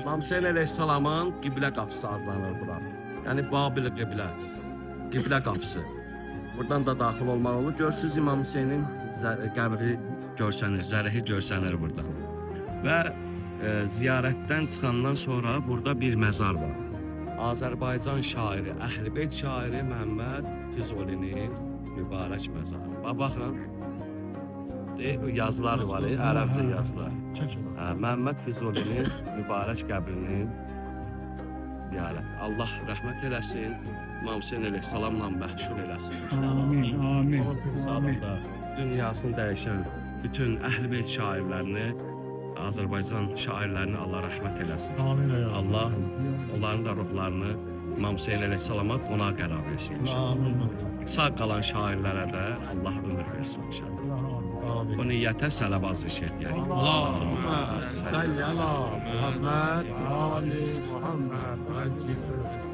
İmam Hüseyn əleyhissalamın qiblə qapısı adlanır bura. Yəni Babil qiblə qapısı. Buradan da daxil olmaq olur. Görürsünüz İmam Hüseynin qəbri görsənir, zərəhi görsənir burada. Və ziyarətdən çıxandan sonra burada bir məzar var. Azərbaycan şairi, Əhl-i-Beyt şairi Məhəmməd Füzulinin mübarək məzarı. Baxın, yazılar var, ərəbcə yazılar. Məhəmməd Füzulinin mübarək qəbrinin ziyarət. Allah rəhmət eləsin, İmam Hüseyn əleyhissalamla məhşur eləsin. Amin, amin. Sağlıqda dünyasını dəyişən bütün Əhl-i-Beyt şairlərini, Azərbaycan şairlərini Allah rəhmət eləsin. Amin. Allah onların da ruhlarını İmam Hüseyn əleyhissalama qonaq qərar versin. Amin. Sağ qalan şairlərə də Allah ömür versin inşallah. Bu niyyətə sələvaz işləyək. Allahümme salli ala Muhammed, ali Muhammed.